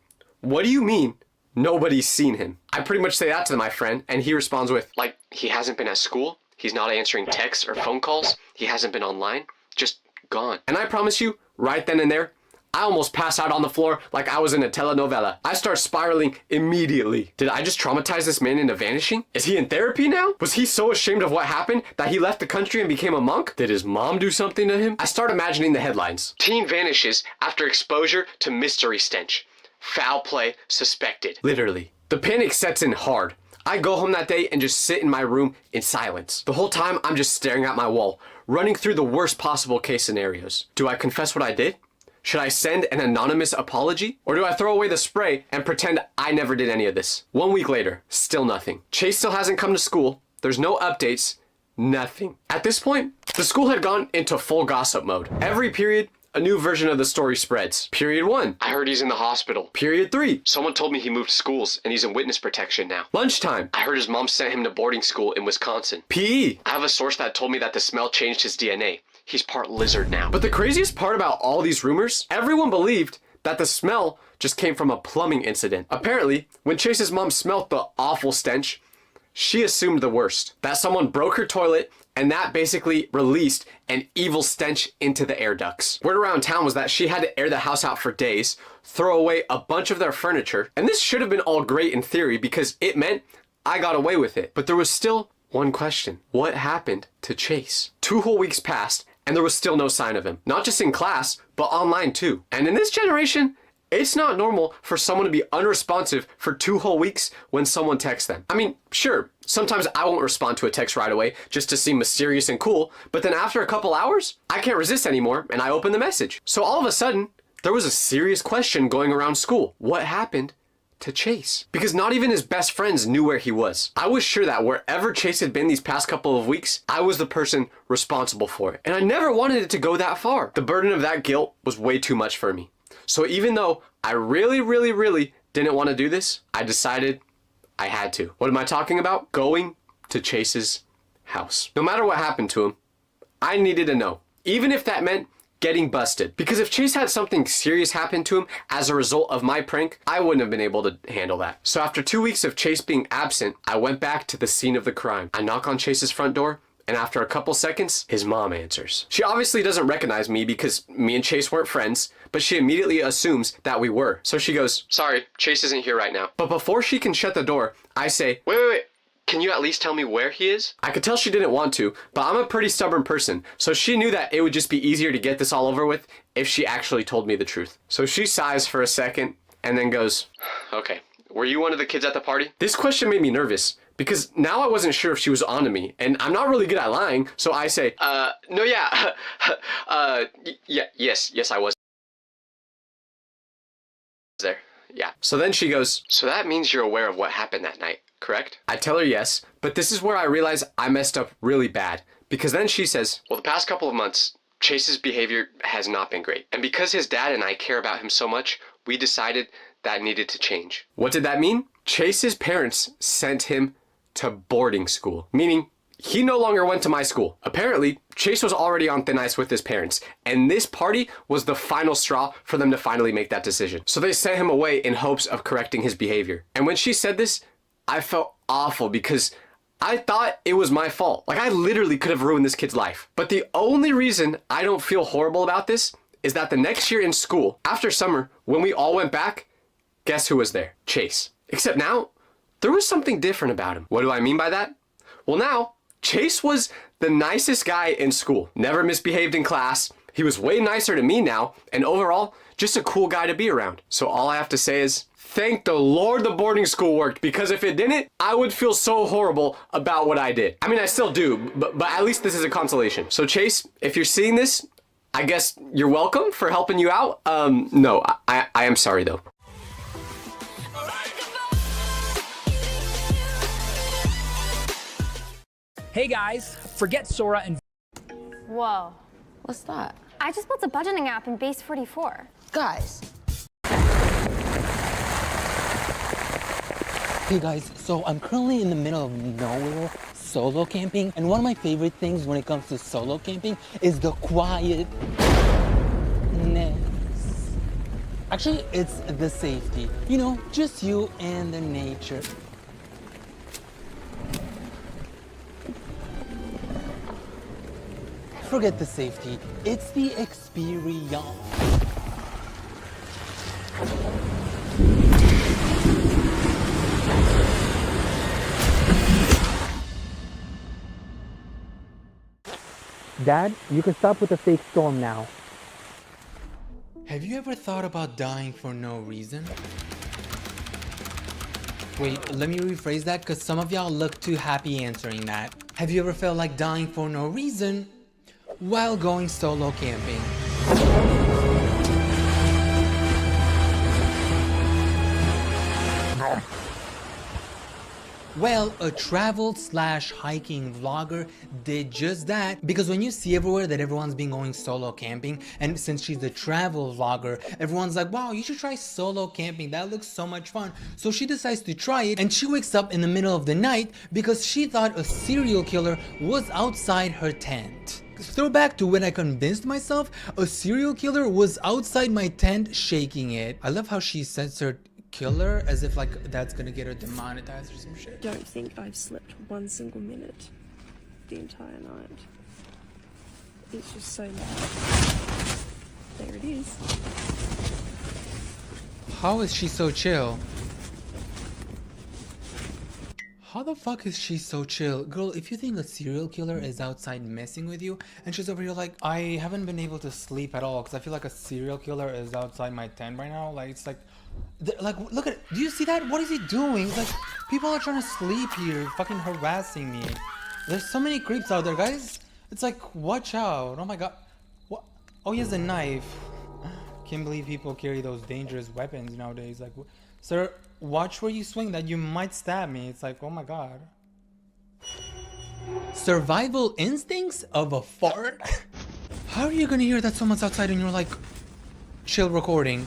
D: What do you mean nobody's seen him? I pretty much say that to my friend, and he responds with, like, he hasn't been at school, he's not answering texts or phone calls, he hasn't been online, just gone. And I promise you, right then and there, I almost pass out on the floor like I was in a telenovela. I start spiraling immediately. Did I just traumatize this man into vanishing? Is he in therapy now? Was he so ashamed of what happened that he left the country and became a monk? Did his mom do something to him? I start imagining the headlines. Teen vanishes after exposure to mystery stench. Foul play suspected. Literally. The panic sets in hard. I go home that day and just sit in my room in silence. The whole time I'm just staring at my wall, running through the worst possible case scenarios. Do I confess what I did? Should I send an anonymous apology? Or do I throw away the spray and pretend I never did any of this? 1 week later, still nothing. Chase still hasn't come to school. There's no updates. Nothing. At this point, the school had gone into full gossip mode. Every period, a new version of the story spreads. Period 1. I heard he's in the hospital. Period 3. Someone told me he moved schools and he's in witness protection now. Lunchtime. I heard his mom sent him to boarding school in Wisconsin. PE. I have a source that told me that the smell changed his DNA. He's part lizard now. But the craziest part about all these rumors, everyone believed that the smell just came from a plumbing incident. Apparently, when Chase's mom smelt the awful stench, she assumed the worst. That someone broke her toilet and that basically released an evil stench into the air ducts. Word around town was that she had to air the house out for days, throw away a bunch of their furniture, and this should have been all great in theory because it meant I got away with it. But there was still one question. What happened to Chase? 2 whole weeks passed and there was still no sign of him. Not just in class, but online too. And in this generation, it's not normal for someone to be unresponsive for 2 whole weeks when someone texts them. I mean, sure, sometimes I won't respond to a text right away just to seem mysterious and cool, but then after a couple hours, I can't resist anymore and I open the message. So all of a sudden, there was a serious question going around school. What happened to Chase? Because not even his best friends knew where he was. I was sure that wherever Chase had been these past couple of weeks, I was the person responsible for it. And I never wanted it to go that far. The burden of that guilt was way too much for me. So even though I really didn't want to do this, I decided I had to. What am I talking about? Going to Chase's house. No matter what happened to him, I needed to know. Even if that meant getting busted. Because if Chase had something serious happen to him as a result of my prank, I wouldn't have been able to handle that. So after 2 weeks of Chase being absent, I went back to the scene of the crime. I knock on Chase's front door, and after a couple seconds, his mom answers. She obviously doesn't recognize me because me and Chase weren't friends, but she immediately assumes that we were. So she goes, "Sorry, Chase isn't here right now." But before she can shut the door, I say, wait. Can you at least tell me where he is? I could tell she didn't want to, but I'm a pretty stubborn person, so she knew that it would just be easier to get this all over with if she actually told me the truth. So she sighs for a second and then goes, "Okay, were you one of the kids at the party?" This question made me nervous because now I wasn't sure if she was onto me, and I'm not really good at lying, so I say, no, yeah, yes, I was there, yeah. So then she goes, "So that means you're aware of what happened that night, correct?" I tell her yes, but this is where I realize I messed up really bad, because then she says, "Well, the past couple of months, Chase's behavior has not been great, and because his dad and I care about him so much, we decided that needed to change." What did that mean? Chase's parents sent him to boarding school, meaning he no longer went to my school. Apparently, Chase was already on thin ice with his parents, and this party was the final straw for them to finally make that decision. So they sent him away in hopes of correcting his behavior. And when she said this, I felt awful because I thought it was my fault. Like, I literally could have ruined this kid's life. But the only reason I don't feel horrible about this is that the next year in school, after summer, when we all went back, guess who was there? Chase. Except now, there was something different about him. What do I mean by that? Well, now, Chase was the nicest guy in school. Never misbehaved in class. He was way nicer to me now, and overall, just a cool guy to be around. So all I have to say is, thank the Lord the boarding school worked, because if it didn't, I would feel so horrible about what I did. I mean, I still do, but at least this is a consolation. So Chase, if you're seeing this, I guess you're welcome for helping you out. No, I am sorry though.
F: Hey guys, forget Sora and
G: Whoa.
H: What's that?
G: I just built a budgeting app in Base 44.
H: Guys. Hey guys, so I'm currently in the middle of nowhere solo camping, and one of my favorite things when it comes to solo camping is the quietness. Actually, it's the safety. You know, just you and the nature. Forget the safety, it's the experience. Dad, you can stop with the fake storm now. Have you ever thought about dying for no reason? Wait, let me rephrase that because some of y'all look too happy answering that. Have you ever felt like dying for no reason while going solo camping? Well, a travel/hiking vlogger did just that, because when you see everywhere that everyone's been going solo camping, and since she's a travel vlogger, everyone's like, wow, you should try solo camping, that looks so much fun. So she decides to try it, and she wakes up in the middle of the night because she thought a serial killer was outside her tent. Throwback to when I convinced myself a serial killer was outside my tent shaking it. I love how she censored killer as if like that's gonna get her demonetized or some shit.
I: Don't think I've slept one single minute the entire night. It's just so loud. There it is.
H: How is she so chill? How the fuck is she so chill? Girl, if you think a serial killer is outside messing with you and she's over here like, I haven't been able to sleep at all because I feel like a serial killer is outside my tent right now. Like, it's like look at it. Do you see that? What is he doing? Like, people are trying to sleep here, fucking harassing me. There's so many creeps out there, guys. It's like, watch out. Oh my god. What? Oh, he has a knife. Can't believe people carry those dangerous weapons nowadays. Like, sir, watch where you swing, that you might stab me. It's like, oh my god. Survival instincts of a fart? How are you gonna hear that someone's outside and you're like, chill recording?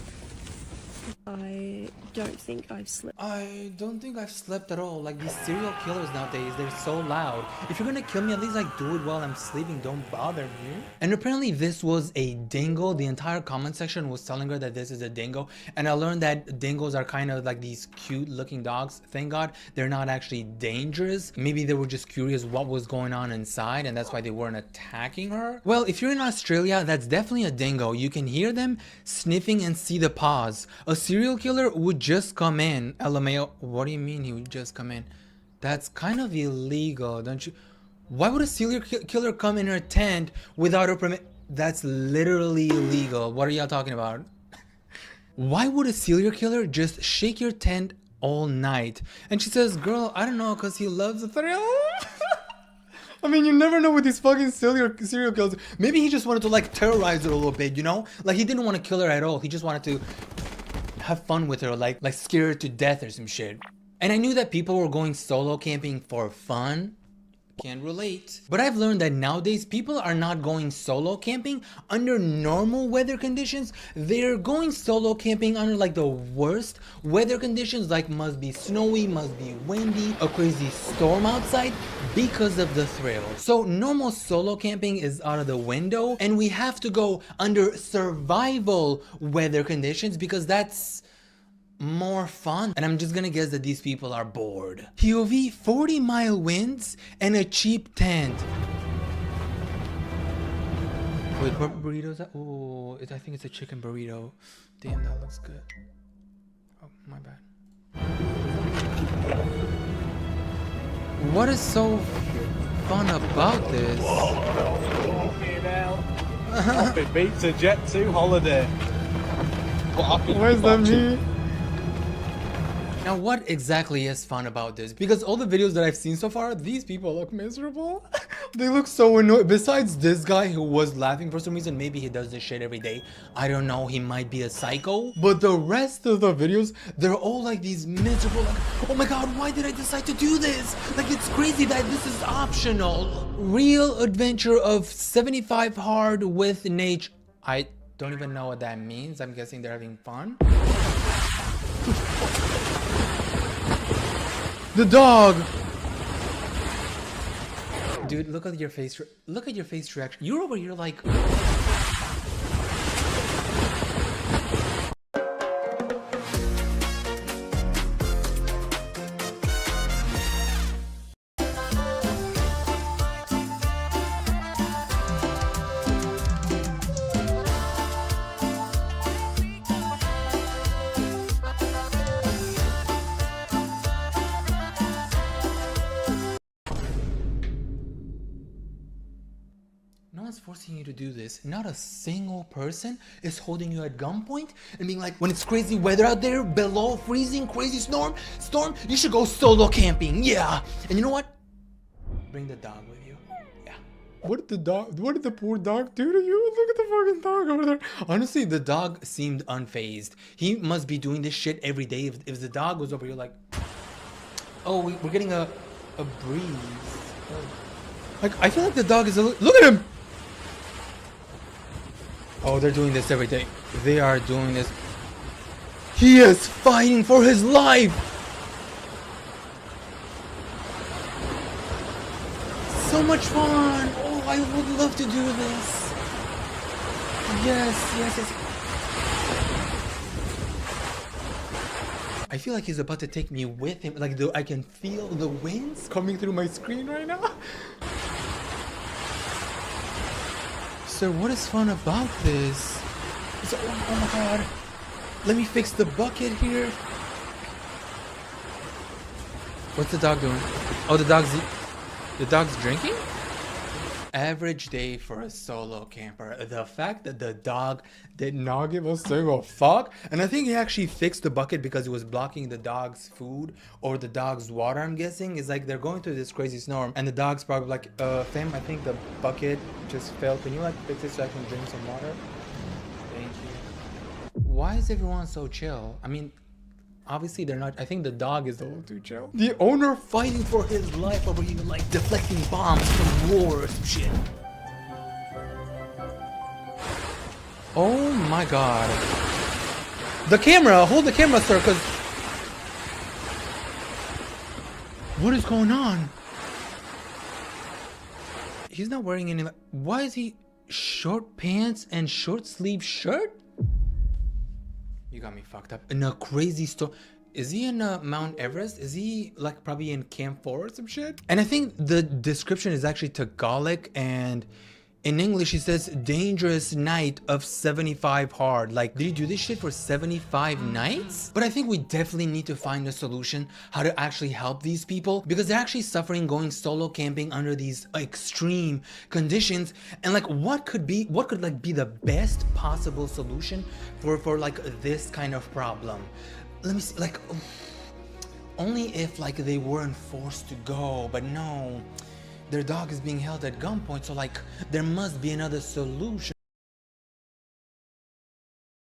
I: I don't think I've slept.
H: I don't think I've slept at all. Like, these serial killers nowadays, they're so loud. If you're gonna kill me, at least like do it while I'm sleeping. Don't bother me. And apparently this was a dingo. The entire comment section was telling her that this is a dingo. And I learned that dingoes are kind of like these cute looking dogs. Thank God they're not actually dangerous. Maybe they were just curious what was going on inside, and that's why they weren't attacking her. Well, if you're in Australia, that's definitely a dingo. You can hear them sniffing and see the paws. A serial killer would just come in. LMAO. What do you mean he would just come in? That's kind of illegal, don't you? Why would a serial killer come in her tent without a permit? That's literally illegal. What are y'all talking about? Why would a serial killer just shake your tent all night? And she says, girl, I don't know, because he loves the thrill. I mean, you never know with these fucking serial killers. Maybe he just wanted to like terrorize her a little bit, you know? Like, he didn't want to kill her at all. He just wanted to have fun with her, like scare her to death or some shit. And I knew that people were going solo camping for fun. Can't relate. But I've learned that nowadays people are not going solo camping under normal weather conditions. They're going solo camping under like the worst weather conditions, like must be snowy, must be windy, a crazy storm outside. because of the thrill. So normal solo camping is out of the window and we have to go under survival weather conditions because that's more fun. And I'm just gonna guess that these people are bored. POV, 40-mile winds and a cheap tent. Wait, what burritos? Oh, I think it's a chicken burrito. Damn, that looks good. Oh, my bad. What is so fun about this?
J: It beats a Jet 2 holiday.
H: Where's the meat? Now, what exactly is fun about this? Because all the videos that I've seen so far, these people look miserable. They look so annoyed. Besides this guy who was laughing for some reason, maybe he does this shit every day. I don't know, he might be a psycho. But the rest of the videos, they're all like these miserable, like, oh my god, why did I decide to do this? Like, it's crazy that this is optional. Real adventure of 75 hard with nature. I don't even know what that means. I'm guessing they're having fun. The dog! Dude, look at your face. Look at your face reaction. You're over here like... No one's forcing you to do this. Not a single person is holding you at gunpoint and being like, when it's crazy weather out there, below freezing, crazy storm, you should go solo camping. Yeah. And you know what? Bring the dog with you. Yeah. What did the poor dog do to you? Look at the fucking dog over there. Honestly, the dog seemed unfazed. He must be doing this shit every day. If the dog was over here like, oh, we're getting a breeze. Like, I feel like the dog is look at him. Oh, they're doing this every day. They are doing this. He is fighting for his life. So much fun. Oh, I would love to do this. Yes. I feel like he's about to take me with him. Like, I can feel the winds coming through my screen right now. Sir, what is fun about this? Oh my god. Let me fix the bucket here. What's the dog doing? Oh, the dog's drinking? Average day for a solo camper. The fact that the dog did not give a single fuck. And I think he actually fixed the bucket because it was blocking the dog's food or the dog's water, I'm guessing. Is like they're going through this crazy storm and the dog's probably like, fam, I think the bucket just fell. Can you like fix it so I can drink some water? Thank you. Why is everyone so chill? I mean, obviously they're not. I think the dog is a little too chill. The owner fighting for his life over here, like deflecting bombs from war or some shit. Oh my god. The camera, hold the camera, sir, because what is going on? He's not wearing any. Why is he short pants and short sleeve shirt? You got me fucked up. In a crazy store. Is he in Mount Everest? Is he like probably in Camp 4 or some shit? And I think the description is actually Tagalog, and in English it says dangerous night of 75 hard. Like, did you do this shit for 75 nights? But I think we definitely need to find a solution how to actually help these people, because they're actually suffering going solo camping under these extreme conditions. And like, what could like be the best possible solution for like this kind of problem? Let me see, like, only if like they weren't forced to go, but no. Their dog is being held at gunpoint, so like there must be another solution.